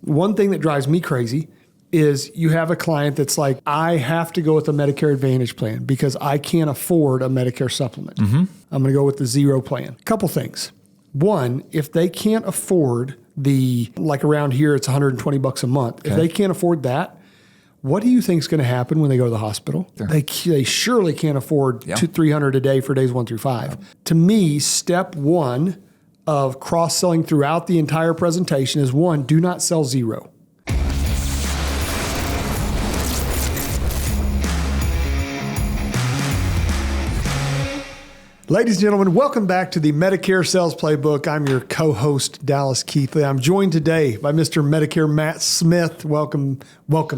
One thing that drives me crazy is you have a client that's like, I have to go with a Medicare Advantage plan because I can't afford a Medicare supplement. I'm going to go with the zero plan. Couple things. One, if they can't afford like around here, it's $120 a month. Okay. If they can't afford that, what do you think is going to happen when they go to the hospital? Sure. They surely can't afford $200-$300 a day for days 1 through 5. To me, step one of cross-selling throughout the entire presentation is one, do not sell zero. Ladies and gentlemen, welcome back to the Medicare Sales Playbook. I'm your co-host, Dallas Keithley. I'm joined today by Mr. Medicare Matt Smith. Welcome,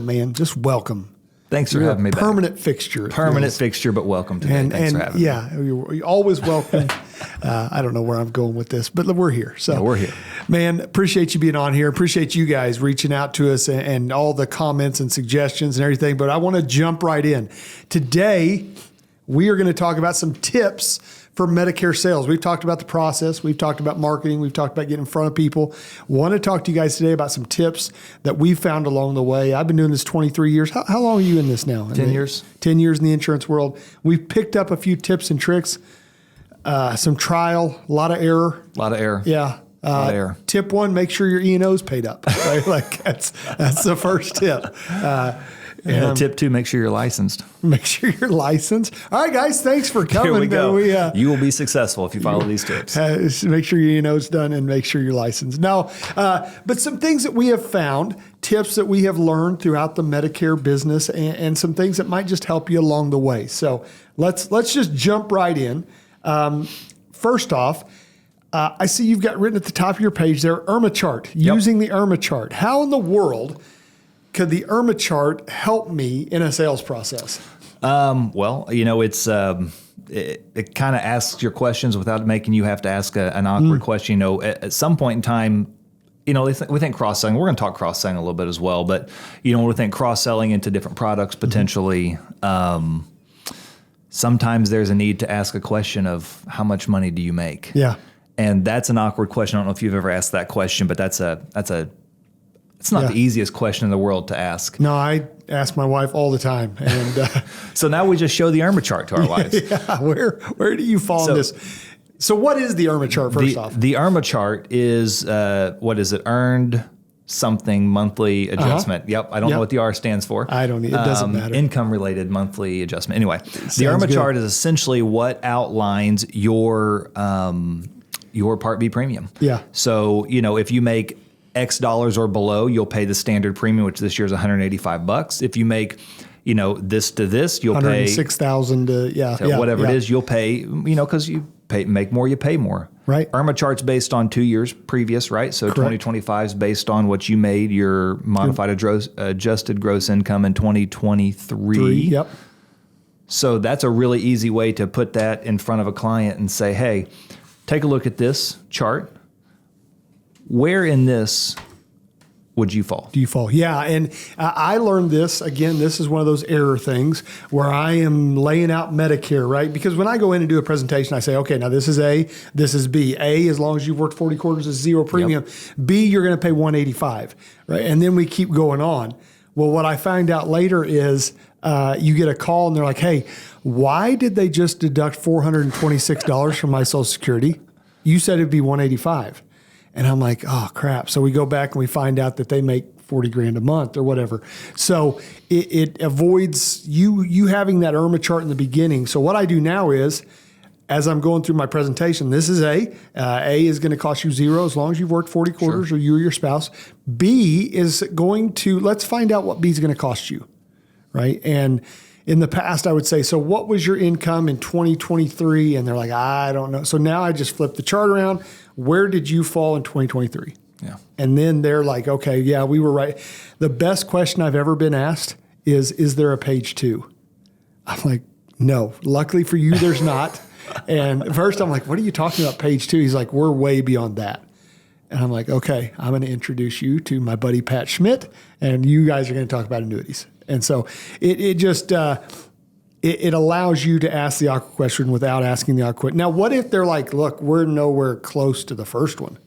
man. Just welcome. Thanks for having me back. Permanent fixture. Permanent fixture, but welcome today. Thanks for having me. Yeah, you're always welcome. I don't know where I'm going with this, but we're here. So we're here. Man, appreciate you being on here. Appreciate you guys reaching out to us and all the comments and suggestions and everything. But I want to jump right in. Today, we are going to talk about some tips for Medicare sales. We've talked about the process. We've talked about marketing. We've talked about getting in front of people. Want to talk to you guys today about some tips that we found along the way. I've been doing this 23 years. How long are you in this now? 10 years. 10 years in the insurance world. We've picked up a few tips and tricks, some trial, a lot of error. A lot of error. Yeah. Tip one, make sure your E&O's paid up. Right? Like that's the first tip. Tip two, make sure you're licensed. Make sure you're licensed. All right, guys, thanks for coming. Here we go. You will be successful if you follow these tips. Make sure your E&O's done and make sure you're licensed. Now, but some things that we have found, tips that we have learned throughout the Medicare business and some things that might just help you along the way. So let's just jump right in. First off, I see you've got written at the top of your page there, IRMAA Chart, using the IRMAA Chart. How in the world could the IRMAA Chart help me in a sales process? Well, it's it kind of asks your questions without making you have to ask an awkward question. At some point in time, we think cross-selling. We're going to talk cross-selling a little bit as well, but we think cross-selling into different products potentially. Sometimes there's a need to ask a question of how much money do you make? Yeah, and that's an awkward question. I don't know if you've ever asked that question, but it's not the easiest question in the world to ask. No, I ask my wife all the time. And so now we just show the IRMAA Chart to our wives. Yeah, where do you fall in this? So what is the IRMAA Chart first off? The IRMAA Chart is, what is it? Earned something monthly adjustment. Yep. I don't know what the R stands for. I don't. It doesn't matter. Income related monthly adjustment. Anyway, the IRMAA Chart is essentially what outlines your Part B premium. Yeah. So, if you make X dollars or below, you'll pay the standard premium, which this year is $185. If you make, this to this, you'll pay $106,000 whatever it is, you'll pay, because you make more, you pay more. Right. IRMAA Chart's based on 2 years previous, right? So 2025 is based on what you made your modified adjusted gross income in 2023. Yep. So that's a really easy way to put that in front of a client and say, hey, take a look at this chart. Where in this would you fall? Do you fall? Yeah. And I learned this, again, this is one of those error things where I am laying out Medicare, right? Because when I go in and do a presentation, I say, okay, now this is A, this is B. A, as long as you've worked 40 quarters, is zero premium. Yep. B, you're going to pay $185, right? And then we keep going on. Well, what I find out later is you get a call and they're like, hey, why did they just deduct $426 from my Social Security? You said it'd be $185. And I'm like, oh, crap. So we go back and we find out that they make $40,000 a month or whatever. So it avoids you having that IRMAA chart in the beginning. So what I do now is, as I'm going through my presentation, this is A. A is going to cost you zero as long as you've worked 40 quarters or you or your spouse. B is going to, let's find out what B is going to cost you, right? And in the past, I would say, so what was your income in 2023? And they're like, I don't know. So now I just flip the chart around. Where did you fall in 2023? Yeah. And then they're like, okay, yeah, we were right. The best question I've ever been asked is there a page 2? I'm like, no. Luckily for you, there's not. And at first I'm like, what are you talking about, page 2? He's like, we're way beyond that. And I'm like, okay, I'm going to introduce you to my buddy Pat Schmidt, and you guys are going to talk about annuities. And so it just it allows you to ask the awkward question without asking the awkward question. Now, what if they're like, look, we're nowhere close to the first one?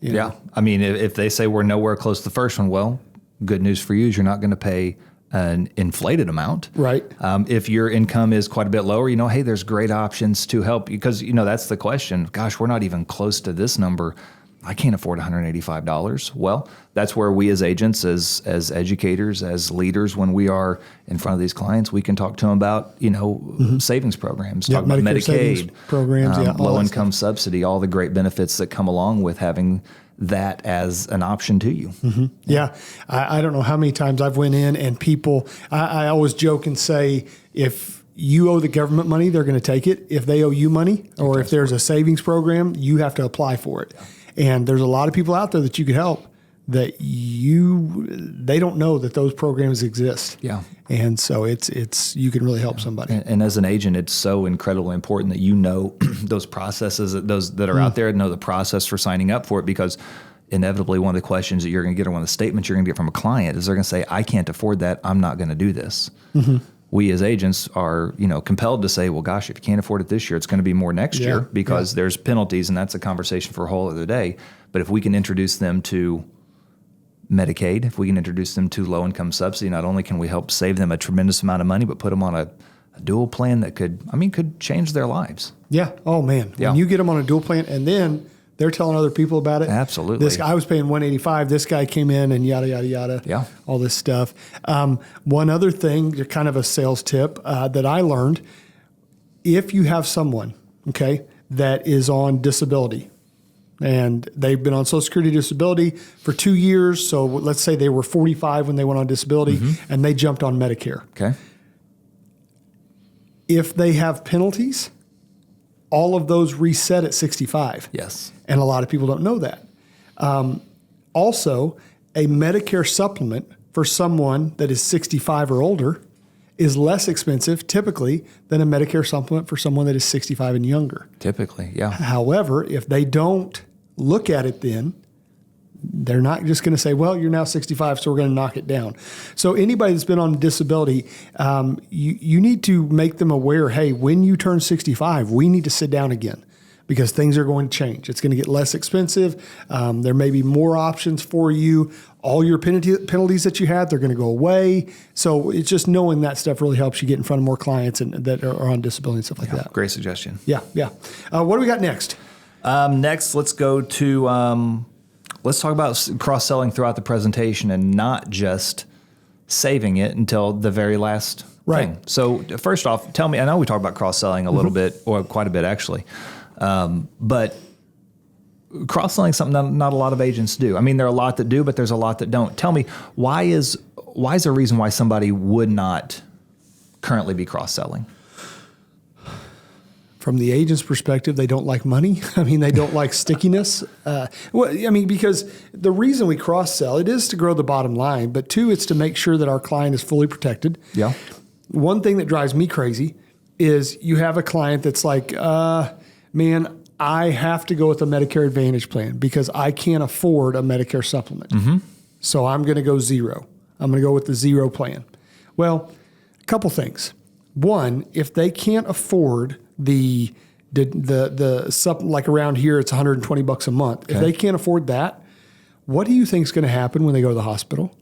You know? Yeah. I mean, if they say we're nowhere close to the first one, well, good news for you is you're not going to pay an inflated amount. Right. If your income is quite a bit lower, hey, there's great options to help you because, that's the question. Gosh, we're not even close to this number. I can't afford $185. Well, that's where we as agents, as educators, as leaders, when we are in front of these clients, we can talk to them about, savings programs, talk about Medicare Medicaid, programs, low income subsidy, all the great benefits that come along with having that as an option to you. Mm-hmm. Yeah. I don't know how many times I've went in and people, I always joke and say, if you owe the government money, they're going to take it. If they owe you money, or if there's a savings program, you have to apply for it. Yeah. And there's a lot of people out there that you could help that they don't know that those programs exist. Yeah. And so you can really help somebody. And as an agent, it's so incredibly important that those processes, those that are out there, know the process for signing up for it, because inevitably one of the questions that you're going to get, or one of the statements you're going to get from a client, is they're going to say, I can't afford that. I'm not going to do this. Mm-hmm. We as agents are, compelled to say, well, gosh, if you can't afford it this year, it's going to be more next year, because there's penalties, and that's a conversation for a whole other day. But if we can introduce them to Medicaid, if we can introduce them to low-income subsidy, not only can we help save them a tremendous amount of money, but put them on a dual plan that could change their lives. Yeah. Oh, man. Yeah. When you get them on a dual plan, and then they're telling other people about it. Absolutely. I was paying $185. This guy came in and yada, yada, yada. Yeah. All this stuff. One other thing, kind of a sales tip that I learned, if you have someone, that is on disability, and they've been on Social Security disability for 2 years. So let's say they were 45 when they went on disability, and they jumped on Medicare. Okay. If they have penalties, all of those reset at 65. Yes. And a lot of people don't know that. Also, a Medicare supplement for someone that is 65 or older is less expensive typically than a Medicare supplement for someone that is 65 and younger. Typically, yeah. However, if they don't look at it then, they're not just going to say, well, you're now 65, so we're going to knock it down. So anybody that's been on disability, you need to make them aware, hey, when you turn 65, we need to sit down again, because things are going to change. It's going to get less expensive. There may be more options for you. All your penalties that you had, they're going to go away. So it's just knowing that stuff really helps you get in front of more clients that are on disability and stuff like that. Great suggestion. Yeah. What do we got next? Next, let's go to... let's talk about cross-selling throughout the presentation, and not just saving it until the very last thing. So first off, tell me, I know we talked about cross-selling a little bit, or quite a bit actually, but cross-selling is something not a lot of agents do. I mean, there are a lot that do, but there's a lot that don't. Tell me, why is there a reason why somebody would not currently be cross-selling? From the agent's perspective, they don't like money. I mean, they don't like stickiness. Because the reason we cross-sell, it is to grow the bottom line, but two, it's to make sure that our client is fully protected. Yeah. One thing that drives me crazy is you have a client that's like, man, I have to go with a Medicare Advantage plan because I can't afford a Medicare supplement. Mm-hmm. So I'm going to go zero. I'm going to go with the zero plan. Well, a couple things. One, if they can't afford the like around here, it's $120 a month. Okay. If they can't afford that, what do you think is going to happen when they go to the hospital?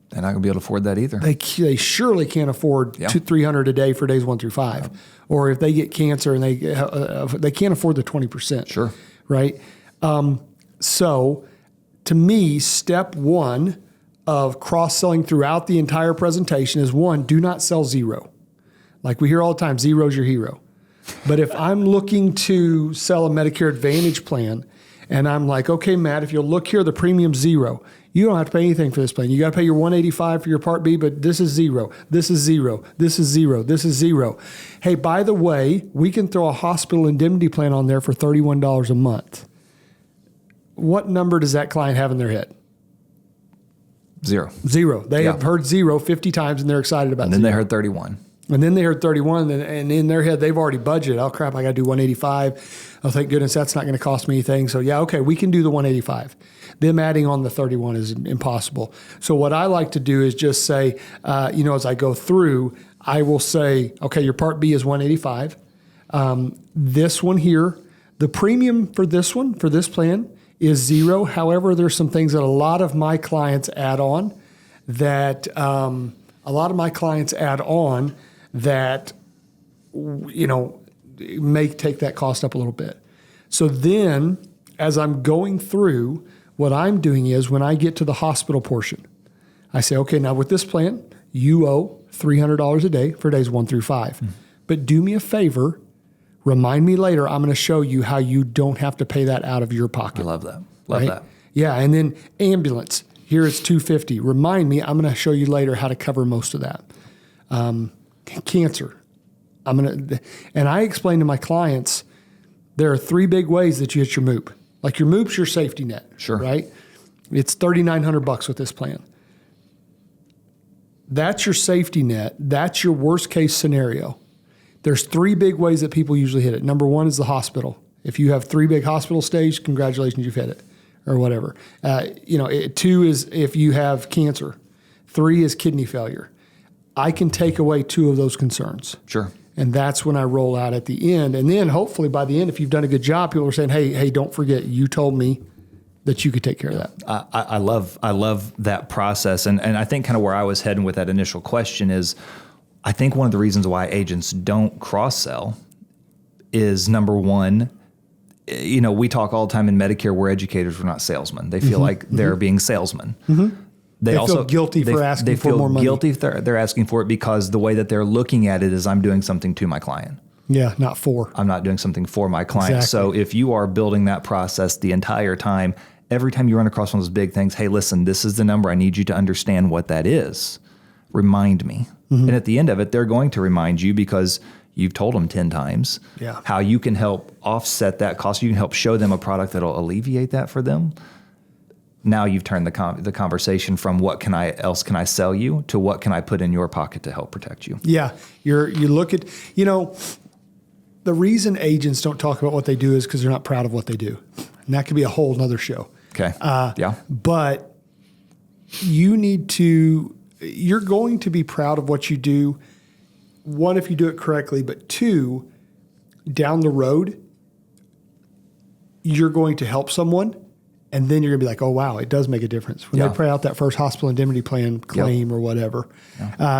They're not going to be able to afford that either. They surely can't afford $300 a day for days 1 through 5. Yeah. Or if they get cancer and they can't afford the 20%. Sure. Right. So to me, step one of cross-selling throughout the entire presentation is, one, do not sell zero. Like we hear all the time, zero's your hero. But if I'm looking to sell a Medicare Advantage plan and I'm like, okay, Matt, if you'll look here, the premium's zero. You don't have to pay anything for this plan. You got to pay your $185 for your Part B, but this is zero. This is zero. This is zero. This is zero. Hey, by the way, we can throw a hospital indemnity plan on there for $31 a month. What number does that client have in their head? Zero. They have heard zero 50 times and they're excited about it. And then they heard 31. And then they heard 31, and in their head, they've already budgeted. Oh, crap, I got to do 185. Oh, thank goodness that's not going to cost me anything. So, yeah, okay, we can do the 185. Them adding on the 31 is impossible. So what I like to do is just say, as I go through, I will say, okay, your Part B is 185. This one here, the premium for this one, for this plan, is zero. However, there's some things that a lot of my clients add on that may take that cost up a little bit. So then, as I'm going through, what I'm doing is when I get to the hospital portion, I say, okay, now with this plan, you owe $300 a day for days 1 through 5. But do me a favor, remind me later, I'm going to show you how you don't have to pay that out of your pocket. I love that. Love that. Yeah, and then ambulance, here it's $250. Remind me, I'm going to show you later how to cover most of that. Cancer, and I explain to my clients, there are 3 big ways that you hit your MOOP. Like your MOOP's your safety net, sure, right? It's $3,900 with this plan. That's your safety net. That's your worst case scenario. There's 3 big ways that people usually hit it. Number 1 is the hospital. If you have 3 big hospital stays, congratulations, you've hit it, or whatever. 2 is if you have cancer. 3 is kidney failure. I can take away 2 of those concerns. Sure. And that's when I roll out at the end. And then hopefully by the end, if you've done a good job, people are saying, hey, don't forget, you told me that you could take care of that. I love that process. And I think kind of where I was heading with that initial question is, I think one of the reasons why agents don't cross-sell is, number 1, we talk all the time in Medicare, we're educators, we're not salesmen. They feel like they're being salesmen. They also feel guilty for asking for more money. They feel guilty if they're asking for it because the way that they're looking at it is, I'm doing something to my client. Yeah, not for. I'm not doing something for my client. Exactly. So if you are building that process the entire time, every time you run across one of those big things, hey, listen, this is the number. I need you to understand what that is. Remind me. And at the end of it, they're going to remind you because you've told them 10 times how you can help offset that cost. You can help show them a product that'll alleviate that for them. Now you've turned the conversation from what else can I sell you to what can I put in your pocket to help protect you. Yeah. You look at, the reason agents don't talk about what they do is because they're not proud of what they do. And that could be a whole nother show. Okay. But you're going to be proud of what you do. 1, if you do it correctly, but 2, down the road, you're going to help someone. And then you're going to be like, oh, wow, it does make a difference when they pay out that first hospital indemnity plan claim or whatever.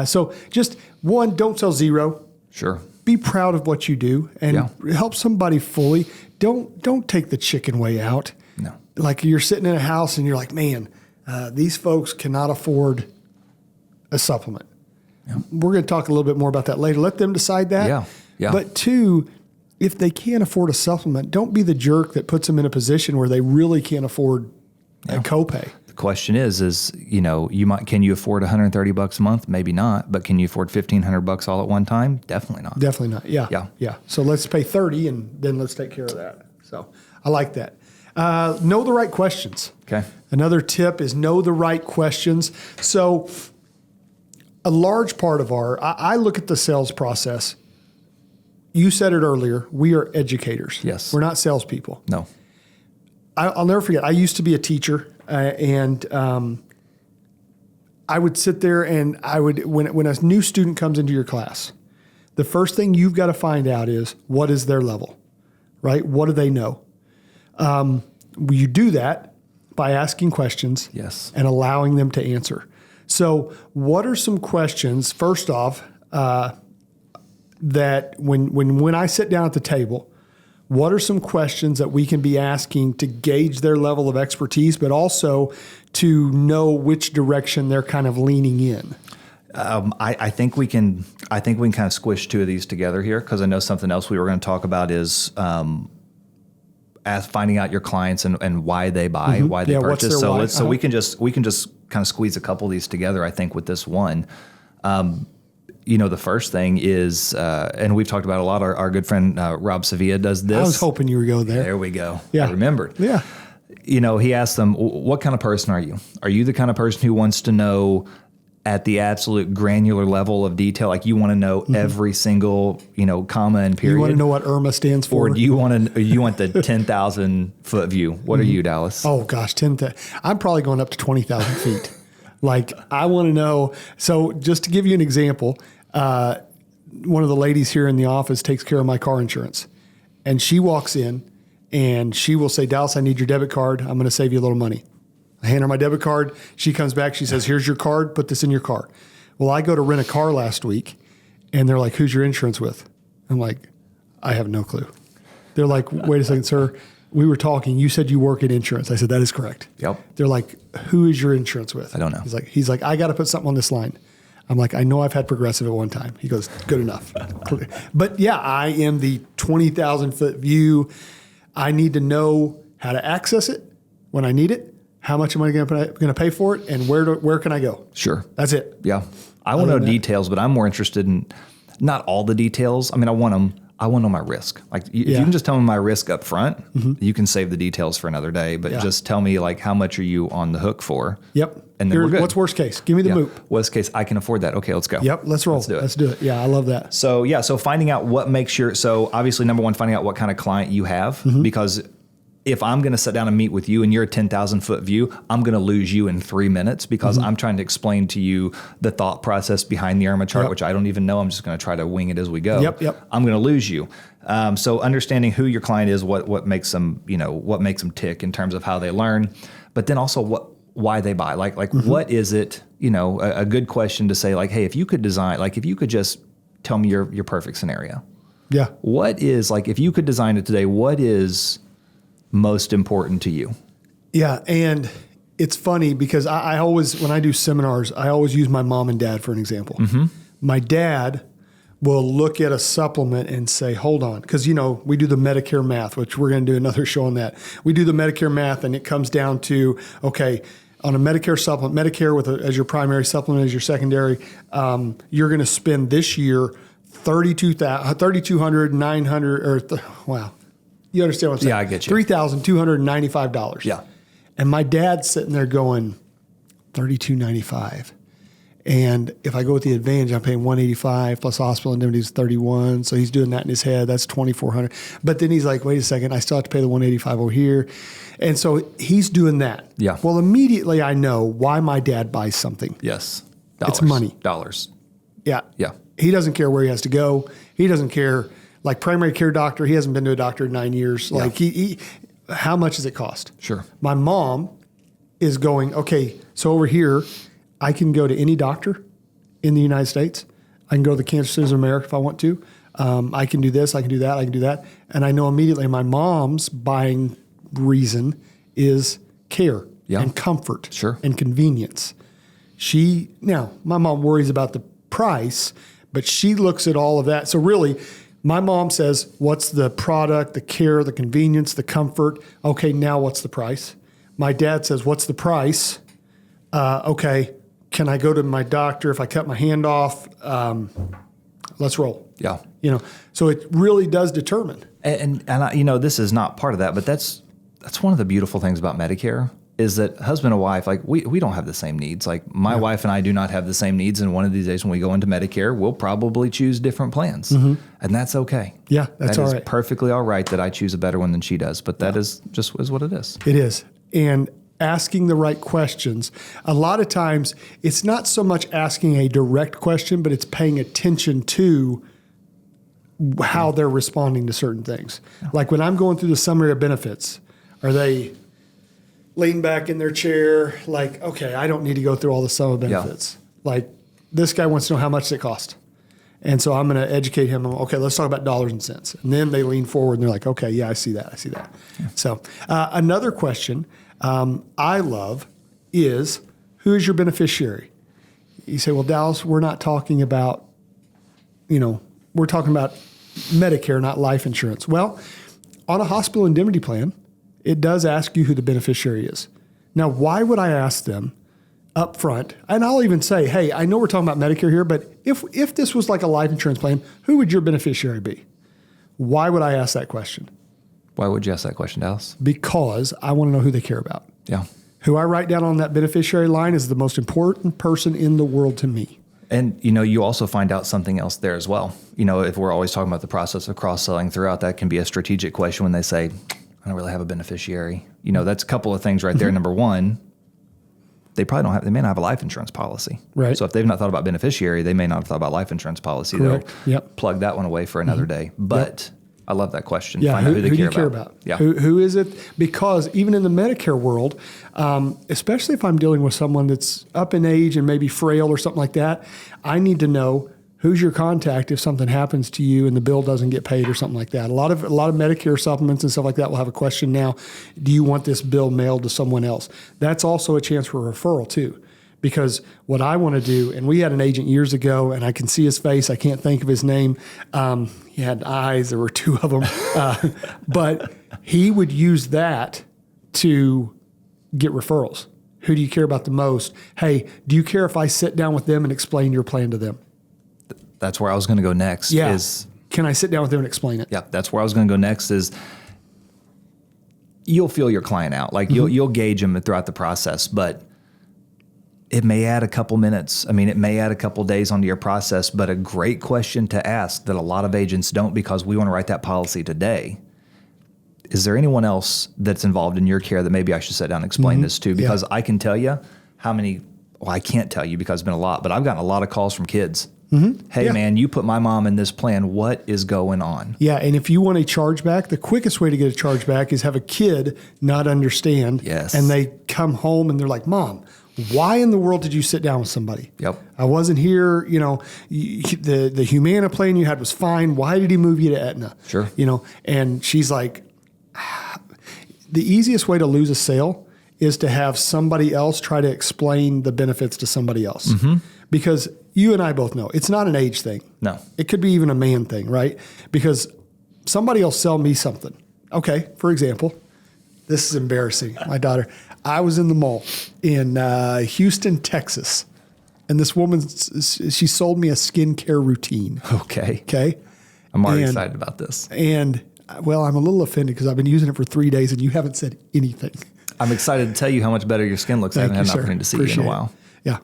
So just 1, don't sell zero. Sure. Be proud of what you do and help somebody fully. Don't take the chicken way out. No. Like you're sitting in a house and you're like, man, these folks cannot afford a supplement. Yeah. We're going to talk a little bit more about that later. Let them decide that. Yeah. But 2, if they can't afford a supplement, don't be the jerk that puts them in a position where they really can't afford a copay. The question is, can you afford $130 a month? Maybe not, but can you afford $1,500 all at one time? Definitely not. Definitely not. Yeah. So let's pay 30 and then let's take care of that. So I like that. Know the right questions. Okay. Another tip is know the right questions. So a large part of I look at the sales process. You said it earlier. We are educators. Yes. We're not salespeople. No. I'll never forget. I used to be a teacher, and I would sit there and when a new student comes into your class, the first thing you've got to find out is what is their level, right? What do they know? You do that by asking questions and allowing them to answer. So what are some questions, first off, that when I sit down at the table, what are some questions that we can be asking to gauge their level of expertise, but also to know which direction they're kind of leaning in? I think we can kind of squish 2 of these together here, because I know something else we were going to talk about is finding out your clients and why they buy, why they purchase. So we can just kind of squeeze a couple of these together, I think, with this one. The first thing is, and we've talked about a lot, our good friend Rob Sevilla does this. I was hoping you would go there. There we go. Yeah. I remembered. Yeah. He asked them, what kind of person are you? Are you the kind of person who wants to know at the absolute granular level of detail? Like you want to know every single, comma and period? You want to know what IRMAA stands for? Or do you want the 10,000 foot view? What are you, Dallas? Oh gosh, 10,000. I'm probably going up to 20,000 feet. Like I want to know. So just to give you an example, one of the ladies here in the office takes care of my car insurance, and she walks in and she will say, Dallas, I need your debit card. I'm going to save you a little money. I hand her my debit card. She comes back. She says, here's your card. Put this in your car. Well, I go to rent a car last week, and they're like, who's your insurance with? I'm like, I have no clue. They're like, wait a second, sir. We were talking. You said you work in insurance. I said, that is correct. Yep. They're like, who is your insurance with? I don't know. He's like, I got to put something on this line. I'm like, I know I've had Progressive at one time. He goes, good enough. But yeah, I am the 20,000 foot view. I need to know how to access it when I need it. How much am I going to pay for it? And where can I go? Sure. That's it. Yeah. I want to know details, but I'm more interested in not all the details. I mean, I want them. I want to know my risk. Like if you can just tell me my risk up front, you can save the details for another day, but just tell me like how much are you on the hook for? Yep. And then we're good. What's worst case? Give me the MOOP. Worst case, I can afford that. Okay, let's go. Yep. Let's roll. Let's do it. Yeah. I love that. So finding out what makes so obviously number one, finding out what kind of client you have, because if I'm going to sit down and meet with you and you're a 10,000 foot view, I'm going to lose you in 3 minutes because I'm trying to explain to you the thought process behind the IRMAA chart, which I don't even know. I'm just going to try to wing it as we go. Yep. I'm going to lose you. So understanding who your client is, what makes them, what makes them tick in terms of how they learn, but then also why they buy. Like what is it, a good question to say like, hey, if you could just tell me your perfect scenario. Yeah. What is if you could design it today, what is most important to you? Yeah. And it's funny because I always, when I do seminars, I always use my mom and dad for an example. My dad will look at a supplement and say, hold on. Because, we do the Medicare math, which we're going to do another show on that. We do the Medicare math and it comes down to, okay, on a Medicare supplement, Medicare as your primary supplement, as your secondary, you're going to spend this year $3,200, $900, wow. You understand what I'm saying? Yeah, I get you. $3,295. Yeah. And my dad's sitting there going, $3,295. And if I go with the Advantage, I'm paying $185 plus hospital indemnity is $31. So he's doing that in his head. That's $2,400. But then he's like, wait a second, I still have to pay the $185 over here. And so he's doing that. Yeah. Well, immediately I know why my dad buys something. Yes. It's money. Dollars. Yeah. Yeah. He doesn't care where he has to go. He doesn't care. Like primary care doctor, he hasn't been to a doctor in 9 years. Yeah. Like how much does it cost? Sure. My mom is going, okay, so over here, I can go to any doctor in the United States. I can go to the Cancer Centers of America if I want to. I can do this, I can do that, I can do that. And I know immediately my mom's buying reason is care and comfort and convenience. Now, my mom worries about the price, but she looks at all of that. So really, my mom says, what's the product, the care, the convenience, the comfort? Okay, now what's the price? My dad says, what's the price? Okay, can I go to my doctor if I cut my hand off? Let's roll. Yeah. So it really does determine. And this is not part of that, but that's one of the beautiful things about Medicare is that husband and wife, we don't have the same needs. Like my wife and I do not have the same needs. And one of these days when we go into Medicare, we'll probably choose different plans. And that's okay. Yeah, that's all right. That is perfectly all right that I choose a better one than she does. But that is what it is. It is. And asking the right questions. A lot of times it's not so much asking a direct question, but it's paying attention to how they're responding to certain things. Like when I'm going through the summary of benefits, are they lean back in their chair, like, okay, I don't need to go through all the sum of benefits. Like, this guy wants to know how much it cost. And so I'm going to educate him. Okay, let's talk about dollars and cents. And then they lean forward and they're like, okay, yeah, I see that. Yeah. So another question I love is, who is your beneficiary? You say, well, Dallas, we're not talking about, we're talking about Medicare, not life insurance. Well, on a hospital indemnity plan, it does ask you who the beneficiary is. Now, why would I ask them up front? And I'll even say, hey, I know we're talking about Medicare here, but if this was like a life insurance plan, who would your beneficiary be? Why would I ask that question? Why would you ask that question, Dallas? Because I want to know who they care about. Yeah. Who I write down on that beneficiary line is the most important person in the world to me. And, you also find out something else there as well. If we're always talking about the process of cross-selling throughout, that can be a strategic question when they say, I don't really have a beneficiary. That's a couple of things right there. Number one, they may not have a life insurance policy. Right. So if they've not thought about beneficiary, they may not have thought about life insurance policy. Correct. They'll plug that one away for another day. But I love that question. Yeah, Find out who they do you care about? Yeah. Who is it? Because even in the Medicare world, especially if I'm dealing with someone that's up in age and maybe frail or something like that, I need to know who's your contact if something happens to you and the bill doesn't get paid or something like that. A lot of Medicare supplements and stuff like that will have a question now, do you want this bill mailed to someone else? That's also a chance for a referral too. Because what I want to do, and we had an agent years ago, and I can see his face. I can't think of his name. He had eyes. There were two of them. But he would use that to get referrals. Who do you care about the most? Hey, do you care if I sit down with them and explain your plan to them? That's where I was going to go next. Yeah. Can I sit down with them and explain it? Yeah, that's where I was going to go next is you'll feel your client out. Like you'll gauge them throughout the process, but it may add a couple minutes. I mean, it may add a couple days onto your process, but a great question to ask that a lot of agents don't because we want to write that policy today. Is there anyone else that's involved in your care that maybe I should sit down and explain this to? Because I can tell you how many, well, I can't tell you because it's been a lot, but I've gotten a lot of calls from kids. Hey, man, you put my mom in this plan. What is going on? Yeah, and if you want a chargeback, the quickest way to get a chargeback is have a kid not understand. Yes. And they come home and they're like, Mom, why in the world did you sit down with somebody? Yep. I wasn't here. You know, the Humana plan you had was fine. Why did he move you to Aetna? Sure. You know, and she's like, the easiest way to lose a sale is to have somebody else try to explain the benefits to somebody else. Because you and I both know it's not an age thing. No. It could be even a man thing, right? Because somebody will sell me something. Okay, for example, this is embarrassing. My daughter, I was in the mall in Houston, Texas, and this woman, she sold me a skincare routine. Okay. Okay. I'm already excited about this. And, well, I'm a little offended because I've been using it for 3 days and you haven't said anything. I'm excited to tell you how much better your skin looks. I haven't had an opportunity to see you in a while. Yeah.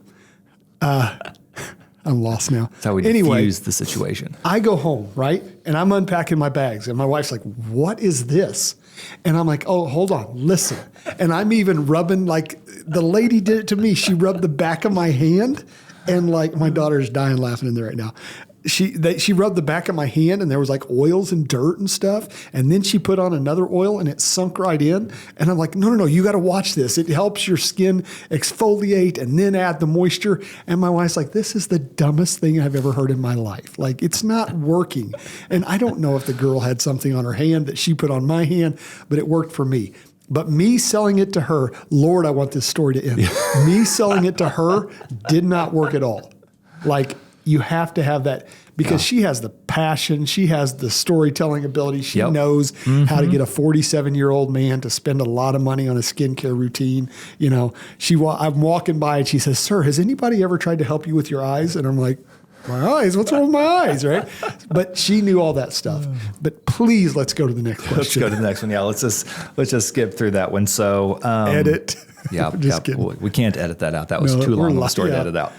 I'm lost now. That's how we diffuse the situation. I go home, right? And I'm unpacking my bags. And my wife's like, what is this? And I'm like, oh, hold on, listen. And I'm even rubbing, like, the lady did it to me. She rubbed the back of my hand. And, like, my daughter's dying laughing in there right now. She rubbed the back of my hand and there was like oils and dirt and stuff. And then she put on another oil and it sunk right in. And I'm like, no, you got to watch this. It helps your skin exfoliate and then add the moisture. And my wife's like, this is the dumbest thing I've ever heard in my life. Like, it's not working. And I don't know if the girl had something on her hand that she put on my hand, but it worked for me. But me selling it to her, Lord, I want this story to end. Me selling it to her did not work at all. Like, you have to have that because she has the passion. She has the storytelling ability. She knows how to get a 47-year-old man to spend a lot of money on a skincare routine. You know, I'm walking by and she says, sir, has anybody ever tried to help you with your eyes? And I'm like, my eyes? What's wrong with my eyes, right? But she knew all that stuff. But please, let's go to the next question. Let's go to the next one. Yeah, let's just skip through that one. So edit. Yeah, just kidding. We can't edit that out. That was too long of a story to edit out.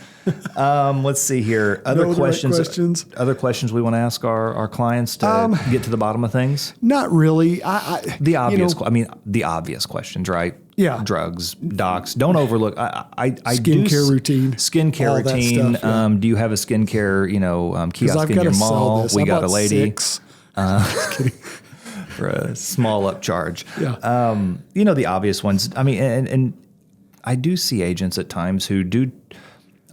Let's see here. Other questions. Other questions we want to ask our clients to get to the bottom of things. Not really. The obvious. The obvious questions, right? Yeah. Drugs, docs. Don't overlook. Skincare routine. Skincare routine. Stuff, yeah. Do you have a skincare, kiosk in your mall? We got a lady. 6. Just kidding. For a small upcharge. Yeah. The obvious ones. I mean, and I do see agents at times who do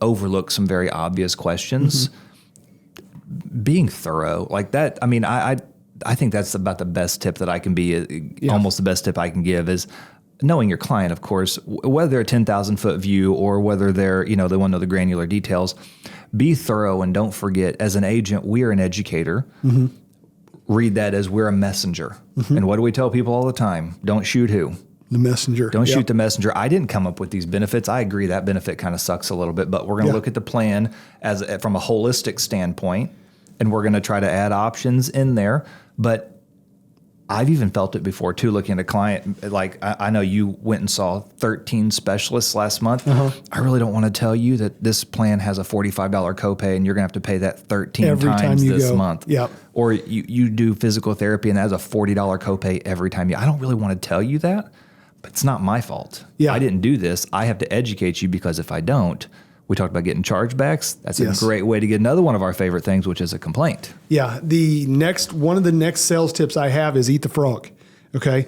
overlook some very obvious questions. Being thorough like that. I mean, I think that's about the best tip that I can be, almost the best tip I can give is knowing your client, of course, whether they're a 10,000 foot view or whether they're, they want to know the granular details. Be thorough and don't forget, as an agent, we are an educator. Read that as we're a messenger. And what do we tell people all the time? Don't shoot who? The messenger. Don't shoot the messenger. I didn't come up with these benefits. I agree that benefit kind of sucks a little bit, but we're going to look at the plan from a holistic standpoint, and we're going to try to add options in there. But I've even felt it before too, looking at a client. Like I know you went and saw 13 specialists last month. I really don't want to tell you that this plan has a $45 copay and you're going to have to pay that 13 every times this go. month. Yep. Or you do physical therapy and that has a $40 copay every time. I don't really want to tell you that, but it's not my fault. Yeah. I didn't do this. I have to educate you because if I don't, We talked about getting chargebacks. That's Yes. a great way to get another one of our favorite things, which is a complaint. Yeah. One of the next sales tips I have is eat the frog. Okay.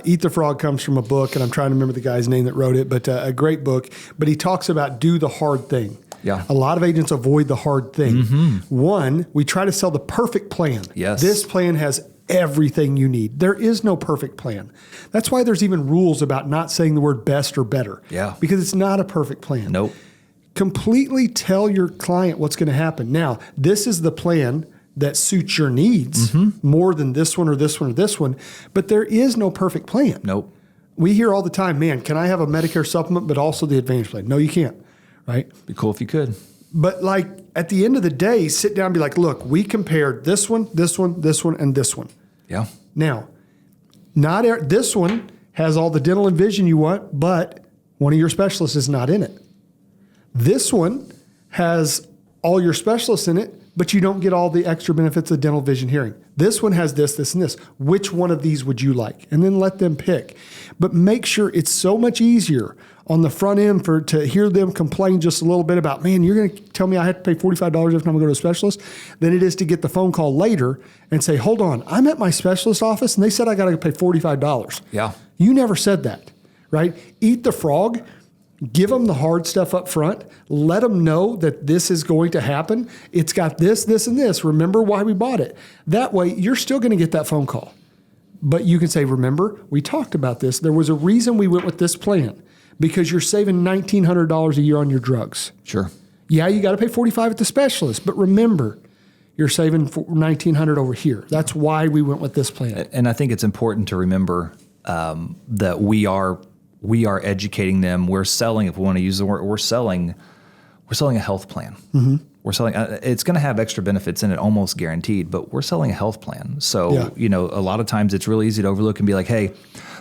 Eat the Frog comes from a book, and I'm trying to remember the guy's name that wrote it, but a great book. But he talks about do the hard thing. Yeah. A lot of agents avoid the hard thing. One, we try to sell the perfect plan. Yes. This plan has everything you need. There is no perfect plan. That's why there's even rules about not saying the word best or better. Yeah. Because it's not a perfect plan. Nope. Completely tell your client what's going to happen. Now, this is the plan that suits your needs more than this one or this one or this one, but there is no perfect plan. Nope. We hear all the time, man, can I have a Medicare supplement, but also the Advantage plan? No, you can't, right? Be cool if you could. But like at the end of the day, sit down and be like, look, we compared this one, this one, this one, and this one. Yeah. Now, this one has all the dental and vision you want, but one of your specialists is not in it. This one has all your specialists in it, but you don't get all the extra benefits of dental, vision, hearing. This one has this, this, and this. Which one of these would you like? And then let them pick. But make sure it's so much easier on the front end to hear them complain just a little bit about, man, you're going to tell me I have to pay $45 every time I go to a specialist, than it is to get the phone call later and say, hold on, I'm at my specialist office and they said I got to pay $45. Yeah. You never said that, right? Eat the frog. Give them the hard stuff up front. Let them know that this is going to happen. It's got this, this, and this. Remember why we bought it. That way, you're still going to get that phone call. But you can say, remember, we talked about this. There was a reason we went with this plan, because you're saving $1,900 a year on your drugs. Sure. Yeah, you got to pay $45 at the specialist, but remember, you're saving $1,900 over here. That's why we went with this plan. And I think it's important to remember that we are educating them. We're selling, if we want to use the word, we're selling a health plan. We're selling, it's going to have extra benefits in it, almost guaranteed, but we're selling a health plan. So, a lot of times it's really easy to overlook and be like, hey,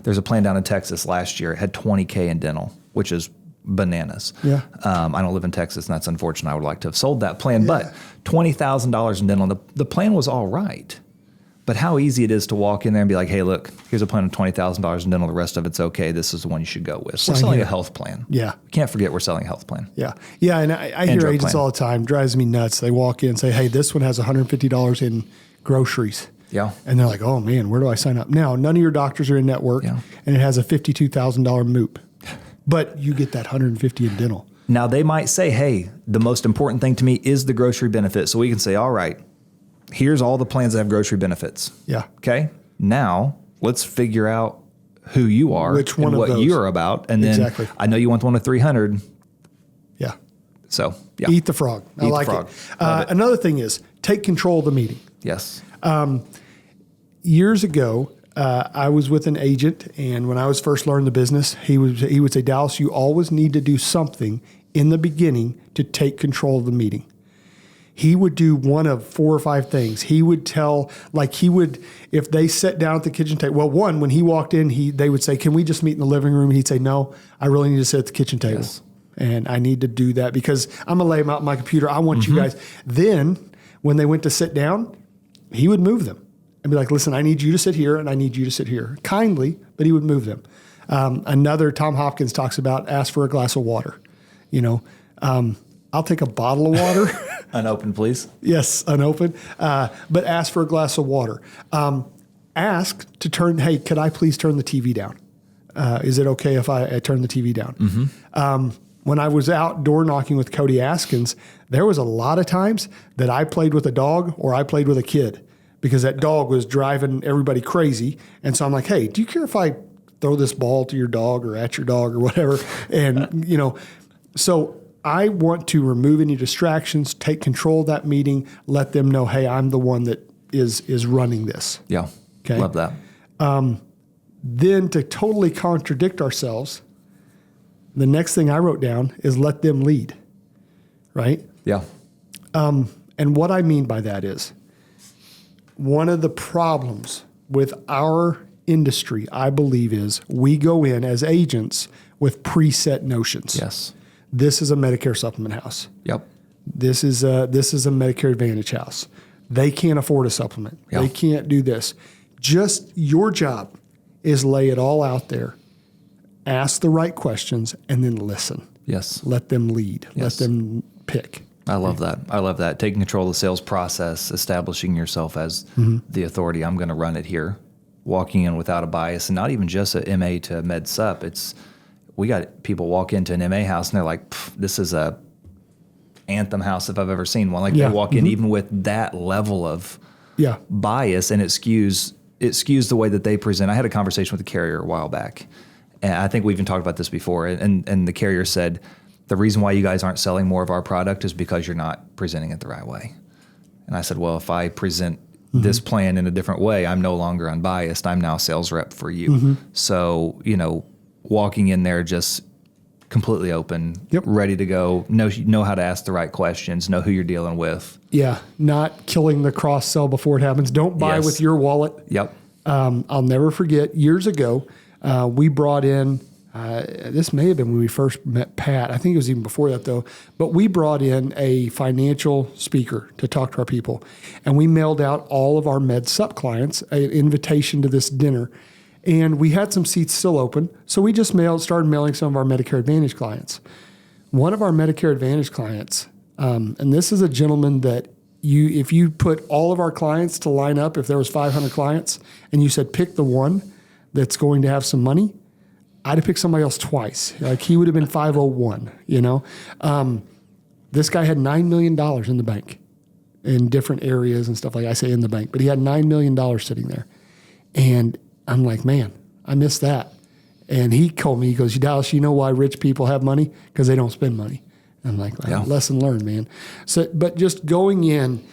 there's a plan down in Texas last year. It had $20K in dental, which is bananas. Yeah. I don't live in Texas, and that's unfortunate. I would like to have sold that plan, but $20,000 in dental, the plan was all right. But how easy it is to walk in there and be like, hey, look, here's a plan of $20,000 in dental. The rest of it's okay. This is the one you should go with. We're selling a health plan. Yeah. We can't forget we're selling a health plan. Yeah. Yeah. And I hear agents all the time, drives me nuts. They walk in and say, hey, this one has $150 in groceries. Yeah. And they're like, oh man, where do I sign up? Now, none of your doctors are in network, and it has a $52,000 MOOP, but you get that $150 in dental. Now they might say, hey, the most important thing to me is the grocery benefit. So we can say, all right, here's all the plans that have grocery benefits. Yeah. Okay. Now let's figure out who you are, which one and of what those you're about. And then I know you want the one with 300. Yeah. So yeah. Eat the frog. I like it. Another thing is take control of the meeting. Yes. Years ago, I was with an agent, and when I was first learning the business, he would say, Dallas, you always need to do something in the beginning to take control of the meeting. He would do one of 4 or 5 things. He would tell, if they sat down at the kitchen table, well, one, when he walked in, they would say, can we just meet in the living room? He'd say, no, I really need to sit at the kitchen table. Yes. And I need to do that because I'm going to lay them out on my computer. I want you guys. Then when they went to sit down, he would move them and be like, listen, I need you to sit here and I need you to sit here. Kindly, but he would move them. Tom Hopkins talks about ask for a glass of water. I'll take a bottle of water. Unopened, please. Yes, unopened. But ask for a glass of water. Ask to turn, hey, could I please turn the TV down? Is it okay if I turn the TV down? When I was out door knocking with Cody Askins, there was a lot of times that I played with a dog or I played with a kid because that dog was driving everybody crazy. And so I'm like, hey, do you care if I throw this ball to your dog or at your dog or whatever? And, so I want to remove any distractions, take control of that meeting, let them know, hey, I'm the one that is running this. Yeah. Okay. Love that. Then to totally contradict ourselves, the next thing I wrote down is let them lead, right? Yeah. And what I mean by that is one of the problems with our industry, I believe, is we go in as agents with preset notions. Yes. This is a Medicare supplement house. Yep. This is a Medicare Advantage house. They can't afford a supplement. Yeah. They can't do this. Just your job is lay it all out there, ask the right questions, and then listen. Yes. Let them lead. Yes. Let them pick. I love that. I love that. Taking control of the sales process, establishing yourself as the authority. I'm going to run it here. Walking in without a bias, and not even just a MA to Med Sup. We got people walk into an MA house and they're like, this is a anthem house if I've ever seen one. Like they walk in even with that level of bias, and it skews the way that they present. I had a conversation with a carrier a while back, and I think we even talked about this before. And the carrier said, the reason why you guys aren't selling more of our product is because you're not presenting it the right way. And I said, well, if I present this plan in a different way, I'm no longer unbiased. I'm now a sales rep for you. So, walking in there just completely open, ready to go, know how to ask the right questions, know who you're dealing with. Yeah, not killing the cross sell before it happens. Don't buy with your wallet. Yep. I'll never forget, years ago, we brought in, this may have been when we first met Pat. I think it was even before that, though. But we brought in a financial speaker to talk to our people. And we mailed out all of our Med Sup clients an invitation to this dinner. And we had some seats still open. So we just started mailing some of our Medicare Advantage clients. One of our Medicare Advantage clients, and this is a gentleman that if you put all of our clients to line up, if there was 500 clients, and you said pick the one that's going to have some money, I'd have picked somebody else twice. Like he would have been 501, This guy had $9 million in the bank in different areas and stuff like that. I say in the bank, but he had $9 million sitting there. And I'm like, man, I missed that. And he told me, he goes, Dallas, you know why rich people have money? Because they don't spend money. And I'm like, well, lesson learned, man. So, but just going in,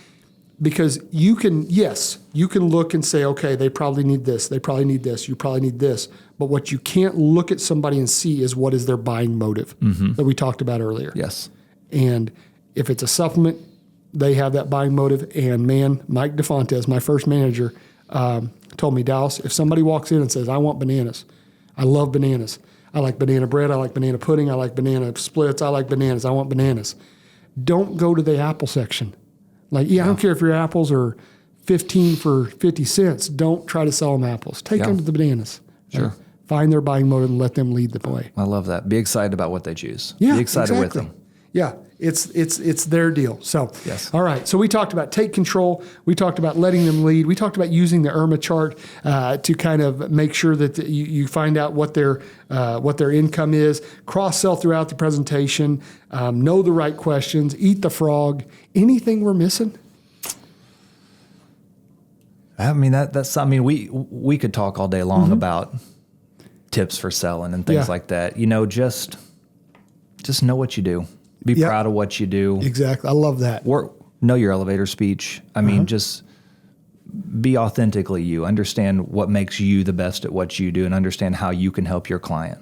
because you can look and say, okay, they probably need this. They probably need this. You probably need this. But what you can't look at somebody and see is what is their buying motive that we talked about earlier. Yes. And if it's a supplement, they have that buying motive. And man, Mike DeFontes, my first manager, told me, Dallas, if somebody walks in and says, I want bananas, I love bananas. I like banana bread. I like banana pudding. I like banana splits. I like bananas. I want bananas. Don't go to the apple section. Like, I don't care if your apples are 15 for 50 cents. Don't try to sell them apples. Take them to the bananas. Sure. Find their buying motive and let them lead the way. I love that. Be excited about what they choose. Yeah, be excited with them. Yeah, it's their deal. So, all right. So we talked about take control. We talked about letting them lead. We talked about using the IRMAA chart to kind of make sure that you find out what their income is. Cross sell throughout the presentation. Know the right questions. Eat the frog. Anything we're missing? I mean that's. I mean we could talk all day long about tips for selling and things like that. Just know what you do. Be proud of what you do. Exactly. I love that. Know your elevator speech. I mean, just be authentically you. Understand what makes you the best at what you do and understand how you can help your client.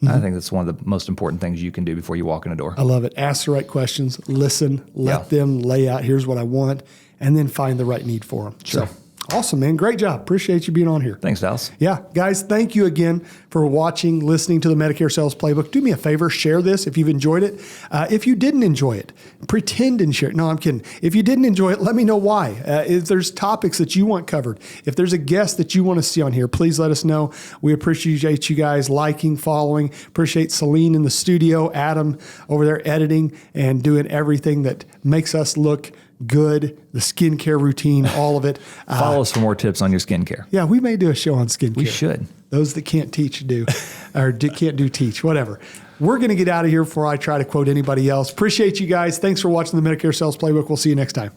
I think that's one of the most important things you can do before you walk in a door. I love it. Ask the right questions. Listen. Let them lay out, here's what I want, and then find the right need for them. Sure. So, awesome, man. Great job. Appreciate you being on here. Thanks, Dallas. Yeah. Guys, thank you again for watching, listening to the Medicare Sales Playbook. Do me a favor, share this if you've enjoyed it. If you didn't enjoy it, pretend and share it. No, I'm kidding. If you didn't enjoy it, let me know why. If there's topics that you want covered, if there's a guest that you want to see on here, please let us know. We appreciate you guys liking, following. Appreciate Celine in the studio, Adam over there editing and doing everything that makes us look good, the skincare routine, all of it. Follow us for more tips on your skincare. Yeah, we may do a show on skincare. We should. Those that can't teach do, or can't do teach, whatever. We're going to get out of here before I try to quote anybody else. Appreciate you guys. Thanks for watching the Medicare Sales Playbook. We'll see you next time.